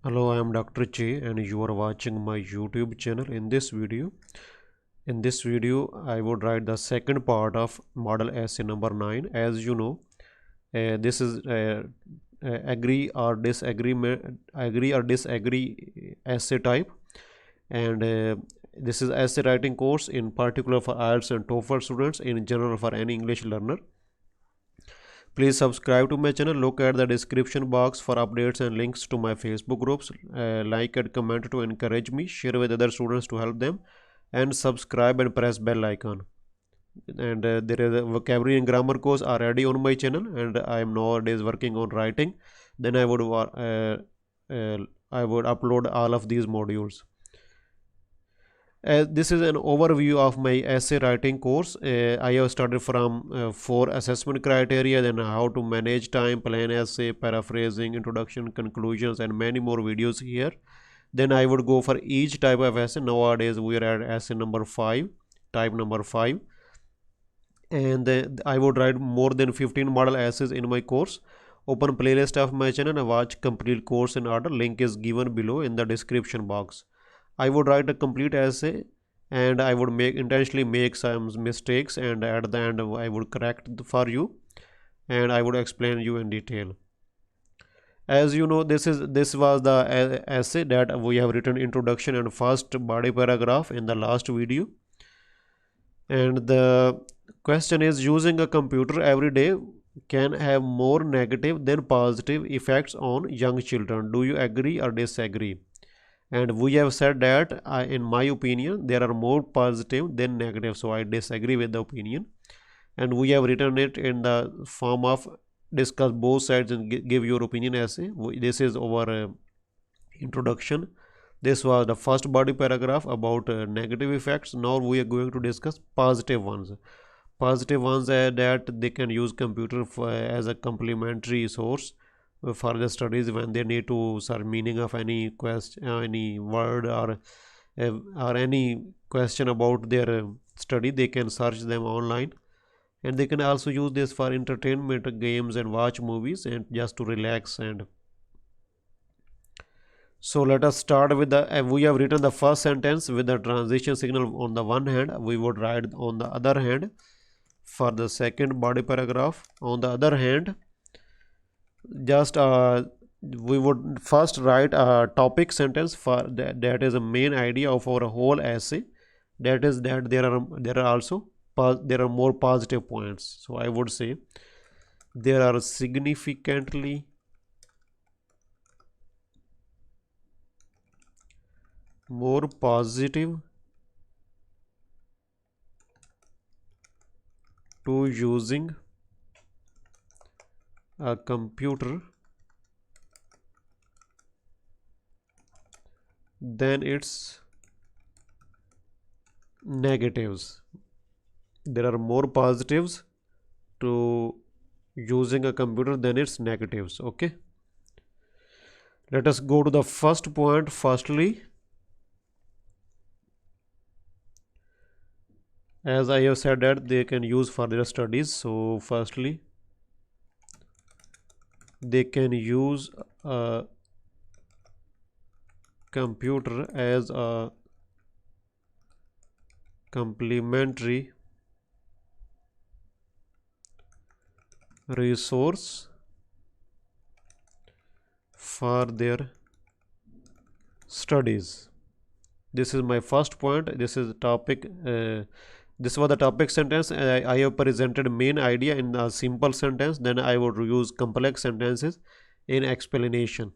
Hello, I am Dr. Che and you are watching my YouTube channel. In this video, I would write the second part of model essay number 9. As you know, this is agree or disagree essay type, and this is essay writing course in particular for Ielts and TOEFL students, in general for any English learner. Please subscribe to my channel. Look at the description box for updates and links to my Facebook groups. Like and comment to encourage me. Share with other students to help them. And subscribe and press bell icon. And there is a vocabulary and grammar course already on my channel. And I am nowadays working on writing. Then I would upload all of these modules. This is an overview of my essay writing course. I have started from 4 assessment criteria, then how to manage time, plan essay, paraphrasing, introduction, conclusions, and many more videos here. Then I would go for each type of essay. Nowadays we are at essay number 5, type number 5. And I would write more than 15 model essays in my course. Open playlist of my channel and watch complete course in order. Link is given below in the description box. I would write a complete essay and I would intentionally make some mistakes, and at the end I would correct for you and I would explain you in detail. As you know, this was the essay that we have written introduction and first body paragraph in the last video. And the question is, using a computer every day can have more negative than positive effects on young children. Do you agree or disagree? And we have said that in my opinion there are more positive than negative, so I disagree with the opinion, and we have written it in the form of discuss both sides and give your opinion essay. This is our introduction. This was the first body paragraph about negative effects. Now we are going to discuss positive ones that they can use computer as a complementary source for the studies when they need to search meaning of any question, any word, or any question about their study. They can search them online, and they can also use this for entertainment, games, and watch movies, and just to relax. And so let us start with the we have written the first sentence with the transition signal on the one hand. We would write on the other hand for the second body paragraph. On the other hand, just we would first write a topic sentence for that is a main idea of our whole essay. That is that there are more positive points. So I would say there are significantly more positive to using a computer than its negatives. There are more positives to using a computer than its negatives. Okay, let us go to the first point. Firstly, as I have said that they can use for their studies. So firstly, they can use a computer as a complementary resource for their studies. This is my first point. This is the topic. This was the topic sentence. I have presented main idea in a simple sentence. Then I would use complex sentences in explanation.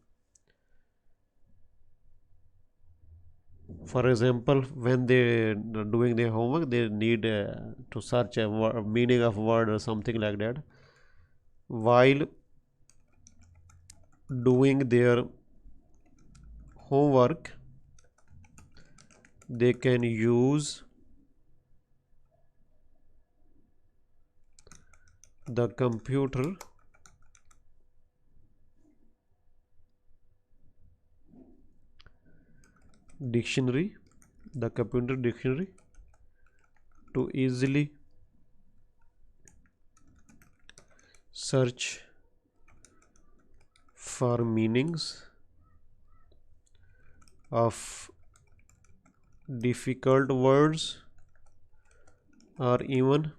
For example, when they doing their homework, they need to search a meaning of word or something like that. While doing their homework, they can use the computer dictionary to easily search for meanings of difficult words, or even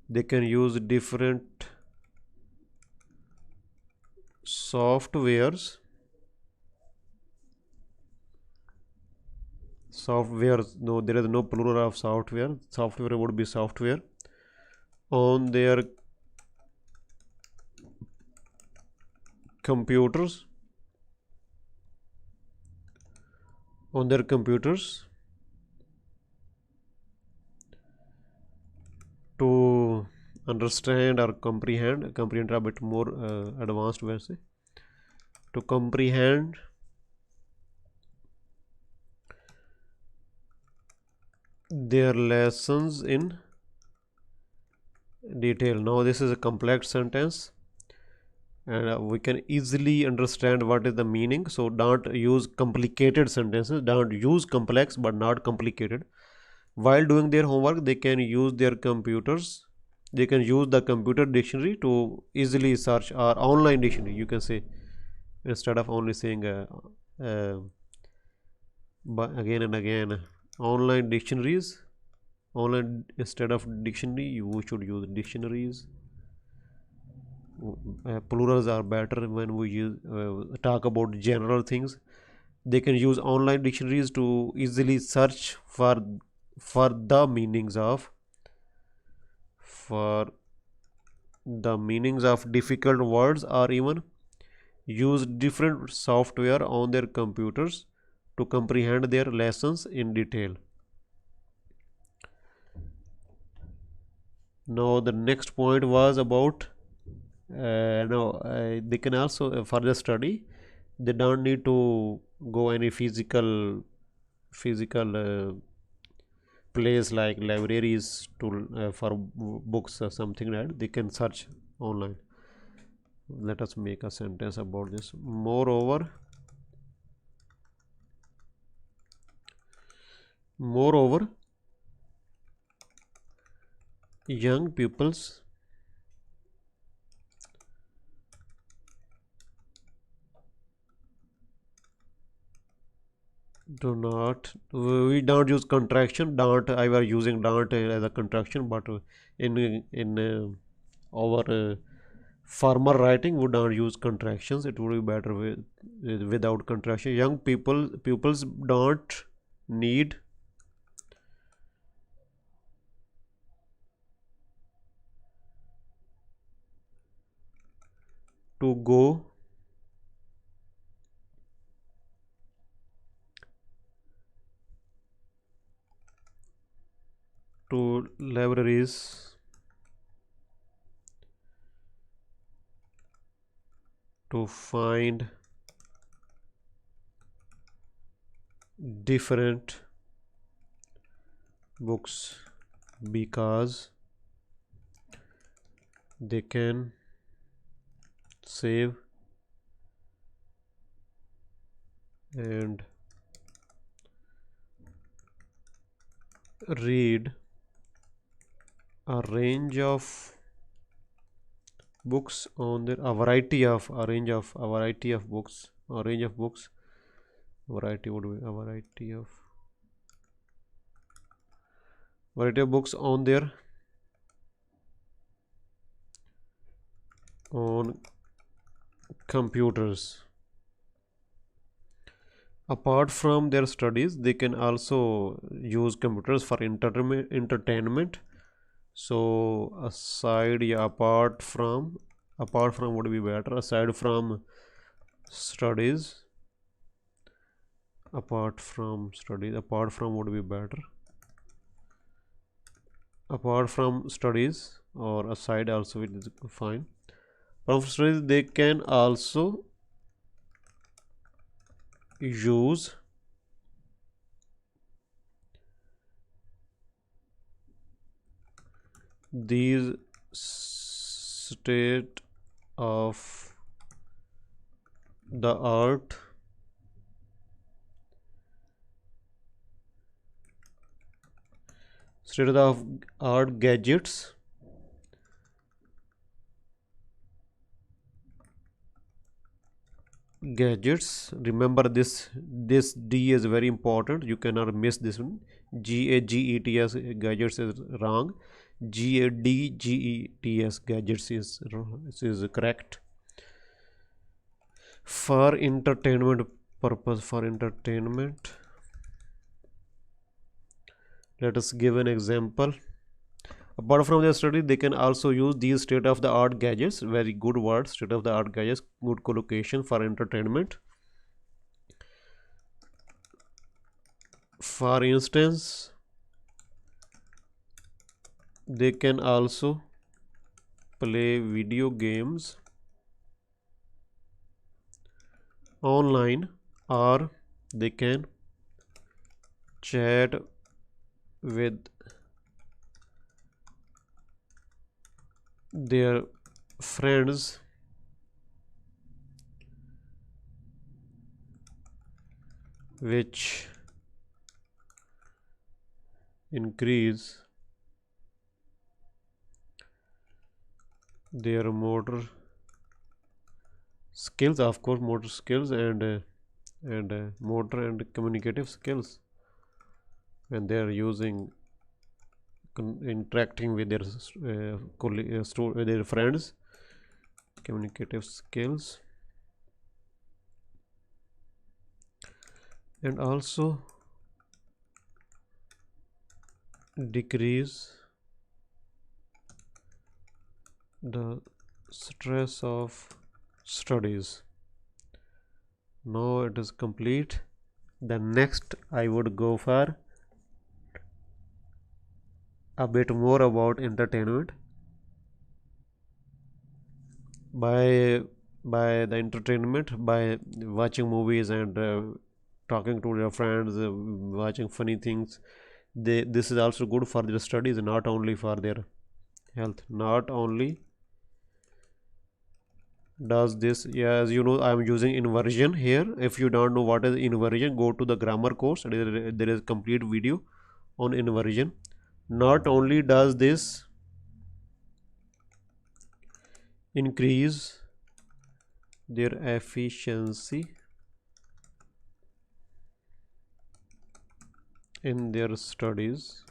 they can use different softwares. No, there is no plural of software would be software on their computers to understand or comprehend a bit more advanced way, say, to comprehend their lessons in detail. Now this is a complex sentence, and we can easily understand what is the meaning, so don't use complicated sentences, don't use complex but not complicated. While doing their homework, they can use their computers, they can use the computer dictionary to easily search, or online dictionary you can say, instead of only saying uh, but again and again, online dictionaries, online instead of dictionary you should use dictionaries. Plurals are better when we talk about general things. They can use online dictionaries to easily search for the meanings of for the meanings of difficult words, or even use different software on their computers to comprehend their lessons in detail. Now the next point was about no they can also further study, they don't need to go any physical place like libraries to for books or something like that. They can search online. Let us make a sentence about this. Moreover, young pupils do not, we don't use contraction, don't, I was using don't as a contraction, but in our formal writing we don't use contractions, it would be better without contraction. Young pupils don't need to go to libraries to find different books, because they can save and read a range of books on their a variety of books, a range of books, variety would be a variety of books on their on computers. Apart from their studies, they can also use computers for entertainment. So aside, yeah, apart from would be better, aside from studies, apart from would be better, apart from studies or aside also it is fine. From studies they can also use these state of the art gadgets gadgets. Remember this D is very important, you cannot miss this one. GAGETS gadgets is wrong. GADGETS gadgets is wrong. This is correct. For entertainment purpose, for entertainment, let us give an example. Apart from their study, they can also use these state-of-the-art gadgets. Very good word, state-of-the-art gadgets, good collocation for entertainment. For instance, they can also play video games online, or they can chat with their friends which increase their motor skills, of course, motor skills and motor and communicative skills when they are using interacting with their with their friends. Communicative skills, and also decrease the stress of studies. Now it is complete. The next I would go for a bit more about entertainment. By the entertainment, by watching movies and talking to their friends, watching funny things, this is also good for their studies, not only for their health. Not only does this, yeah, as you know, I am using inversion here. If you don't know what is inversion, go to the grammar course. There is complete video on inversion. Not only does this increase their efficiency in their studies,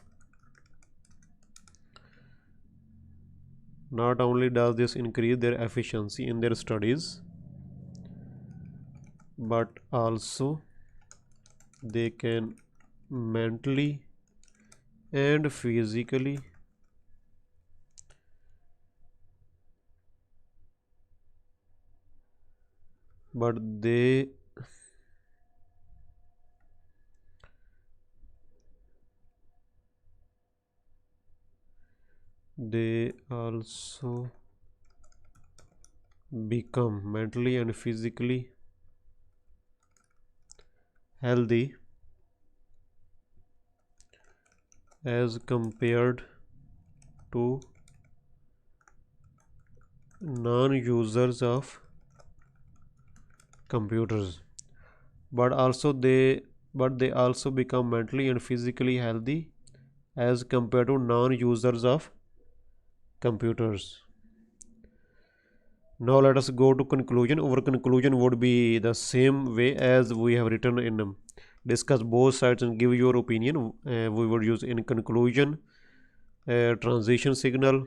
not only does this increase their efficiency in their studies, but also they can mentally and physically but they also become mentally and physically healthy as compared to non-users of computers. But they also become mentally and physically healthy as compared to non-users of computers. Now let us go to conclusion. Our conclusion would be the same way as we have written in discuss both sides and give your opinion. We would use in conclusion transition signal,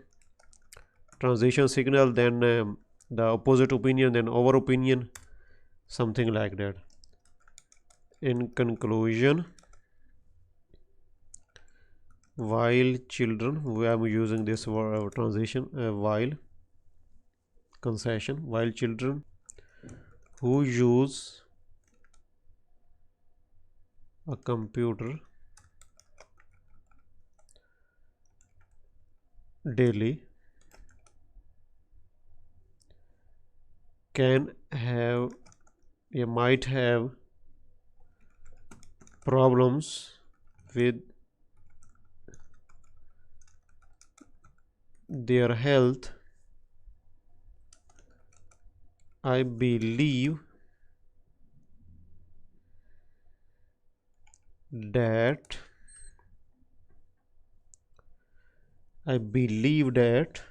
then the opposite opinion, then our opinion, something like that. In conclusion, while children, we are using this word transition, while concession, while children who use a computer daily can have, might have problems with their health. I believe that I believe that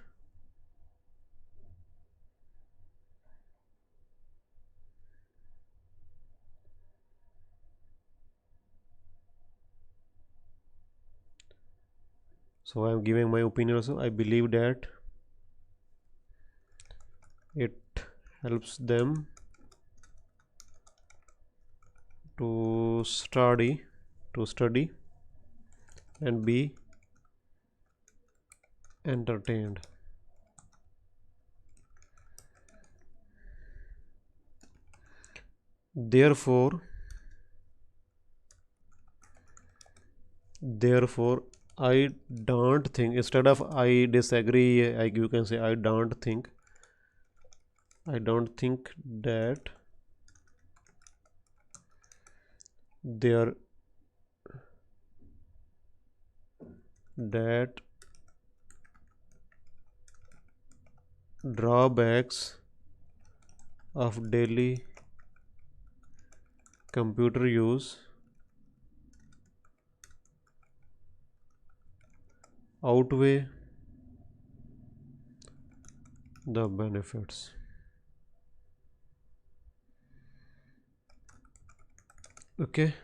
So I'm giving my opinion also. I believe that it helps them to study and be entertained. Therefore, therefore, I don't think, instead of I disagree, you can say I don't think that there that drawbacks of daily computer use outweigh the benefits. Okay,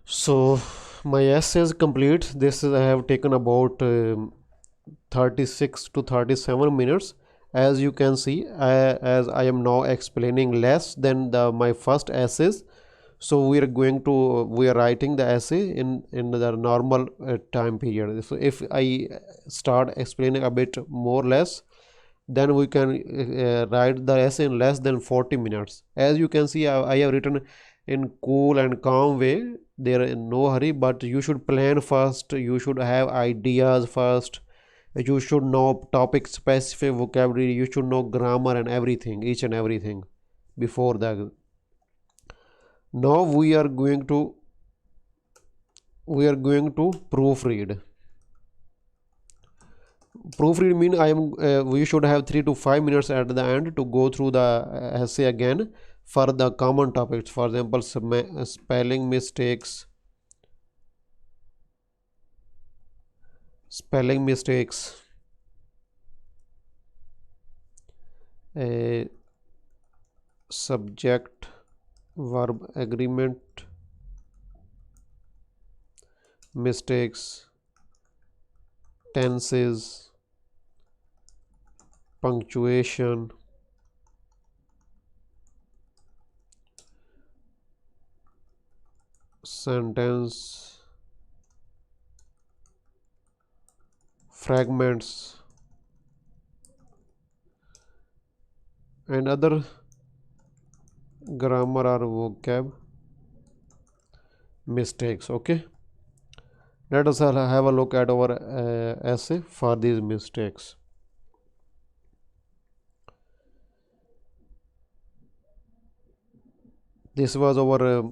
so my essay is complete. This is, I have taken about 36 to 37 minutes. As you can see, as I am now explaining less than my first essays, so we are writing the essay in the normal time period. So if I start explaining a bit more less, then we can write the essay in less than 40 minutes. As you can see, I have written in cool and calm way. There is no hurry, but you should plan first, you should have ideas first, you should know topic specific vocabulary, you should know grammar and everything, each and everything before that. Now we are going to proofread. Proofread mean I am we should have 3 to 5 minutes at the end to go through the essay again for the common topics. For example, spelling mistakes, a subject verb agreement mistakes, tenses, punctuation, sentence fragments, and other grammar or vocab mistakes. Okay, let us have a look at our essay for these mistakes. This was our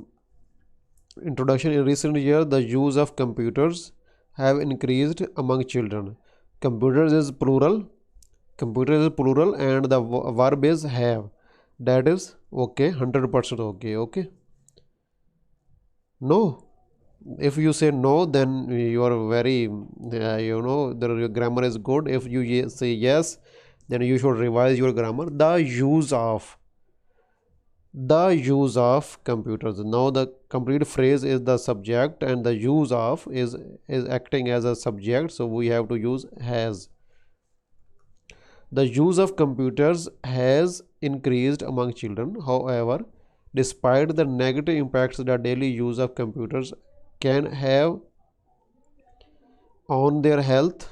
introduction. In recent years, the use of computers have increased among children. Computers is plural. Computers is plural, and the verb is have. That is okay. 100% okay. Okay. No. If you say no, then you are very, the grammar is good. If you say yes, then you should revise your grammar. The use of computers. Now the complete phrase is the subject, and the use of is acting as a subject, so we have to use has. The use of computers has increased among children. However, despite the negative impacts that daily use of computers can have on their health,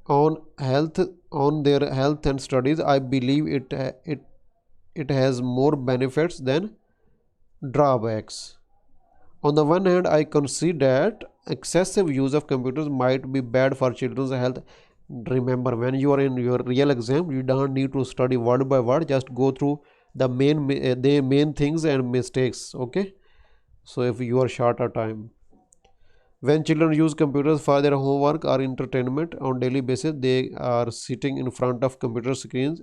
on health on their health and studies, I believe it has more benefits than drawbacks. On the one hand, I consider that excessive use of computers might be bad for children's health. Remember, when you are in your real exam, you don't need to study word by word, just go through the main things and mistakes. Okay, so if you are short of time, when children use computers for their homework or entertainment on daily basis, they are sitting in front of computer screens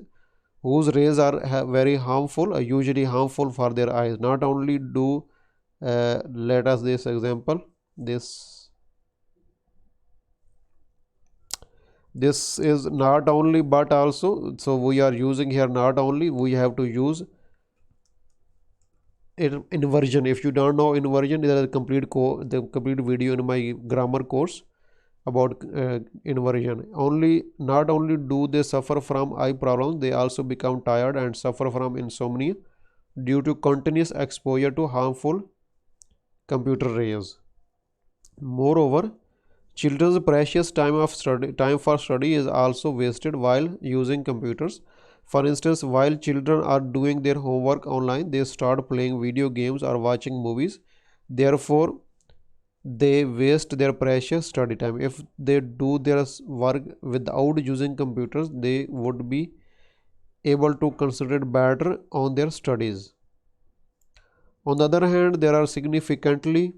whose rays are very harmful, usually harmful for their eyes. Not only do let us this example, this is not only but also, so we are using here not only, we have to use inversion. If you don't know inversion, there is the complete video in my grammar course about inversion. Not only do they suffer from eye problems, they also become tired and suffer from insomnia due to continuous exposure to harmful computer rays. Moreover, children's precious time for study is also wasted while using computers. For instance, while children are doing their homework online, they start playing video games or watching movies. Therefore, they waste their precious study time. If they do their work without using computers, they would be able to concentrate better on their studies. On the other hand, there are significantly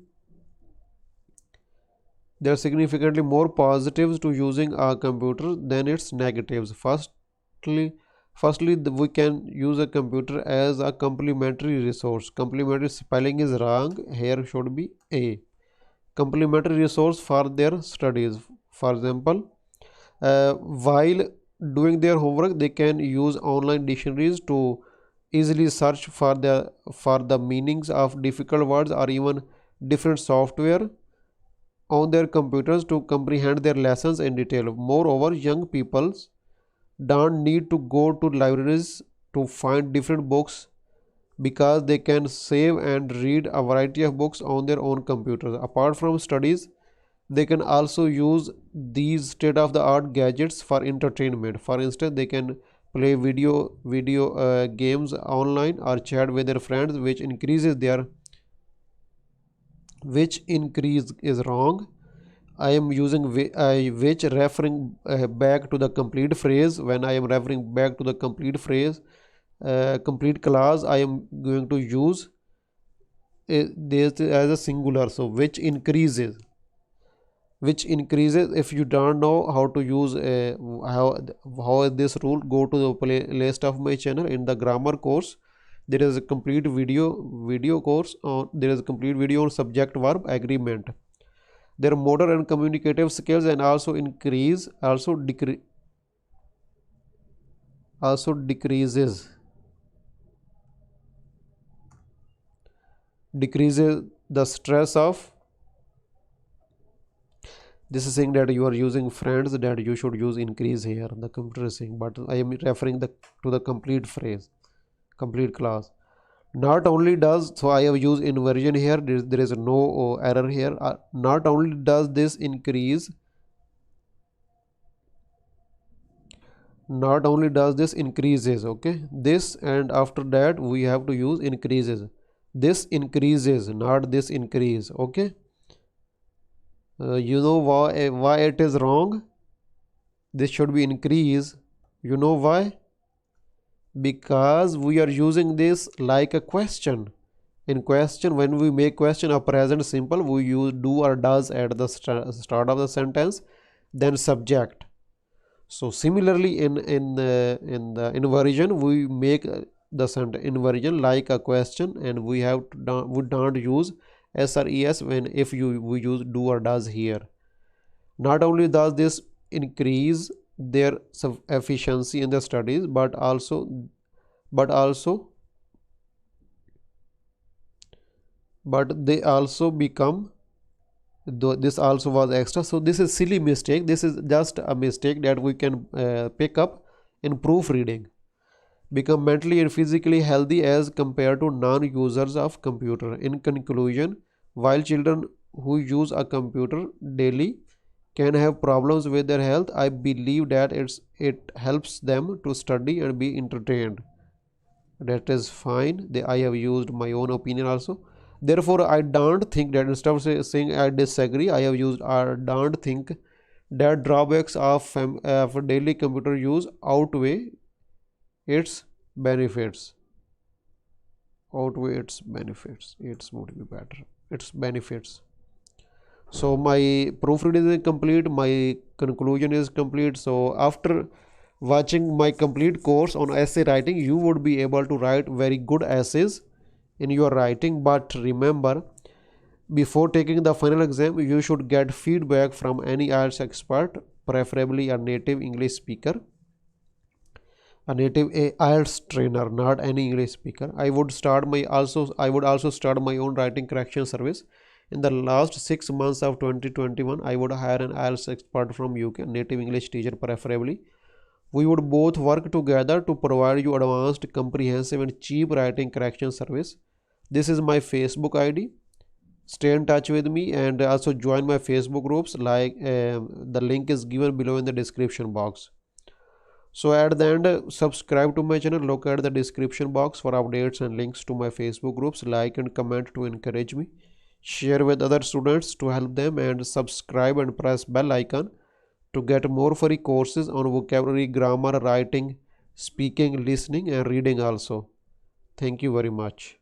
more positives to using a computer than its negatives. Firstly, we can use a computer as a complementary resource. Complementary spelling is wrong. Here should be a complementary resource for their studies. For example, while doing their homework, they can use online dictionaries to easily search for the meanings of difficult words, or even different software on their computers to comprehend their lessons in detail. Moreover, young people don't need to go to libraries to find different books, because they can save and read a variety of books on their own computers. Apart from studies, they can also use these state-of-the-art gadgets for entertainment. For instance, they can play video games online or chat with their friends, which increase is wrong. I am using which, referring back to the complete phrase. When I am referring back to the complete phrase, complete clause, I am going to use this as a singular. So which increases. If you don't know how to use how this rule, go to the playlist of my channel. In the grammar course, there is a complete video course on there is a complete video on subject verb agreement. Their motor and communicative skills and also decreases the stress of. This is saying that you are using friends, that you should use increase here. The computer is saying, but I am referring to the complete phrase, complete clause. Not only does, so I have used inversion here. There is no error here. Not only does this increases, okay, this, and after that we have to use increases. This increases, not this increase, okay. You know why it is wrong? This should be increase. You know why? Because we are using this like a question. In question, when we make question a present simple, we use do or does at the start of the sentence, then subject. So similarly, in the inversion, we make the sentence inversion like a question, and we don't use s or es we use do or does here. Not only does this increase their efficiency in the studies, but they also become, though this also was extra. So this is silly mistake. This is just a mistake that we can pick up in proofreading. Become mentally and physically healthy as compared to non-users of computer. In conclusion, while children who use a computer daily can have problems with their health, I believe that it helps them to study and be entertained. That is fine. I have used my own opinion also. Therefore, I don't think that, instead of saying I disagree, I have used I don't think that drawbacks of daily computer use outweigh its benefits. It would be better. Its benefits. So my proofreading is complete. My conclusion is complete. So after watching my complete course on essay writing, you would be able to write very good essays in your writing. But remember, before taking the final exam, you should get feedback from any IELTS expert, preferably a native English speaker. a native IELTS trainer, not any English speaker. I would also start my own writing correction service. In the last 6 months of 2021, I would hire an IELTS expert from UK, native English teacher preferably. We would both work together to provide you advanced, comprehensive, and cheap writing correction service. This is my Facebook ID. Stay in touch with me and also join my Facebook groups. The link is given below in the description box. So at the end, subscribe to my channel. Look at the description box for updates and links to my Facebook groups. Like and comment to encourage me. Share with other students to help them, and subscribe and press bell icon to get more free courses on vocabulary, grammar, writing, speaking, listening, and reading also. Thank you very much.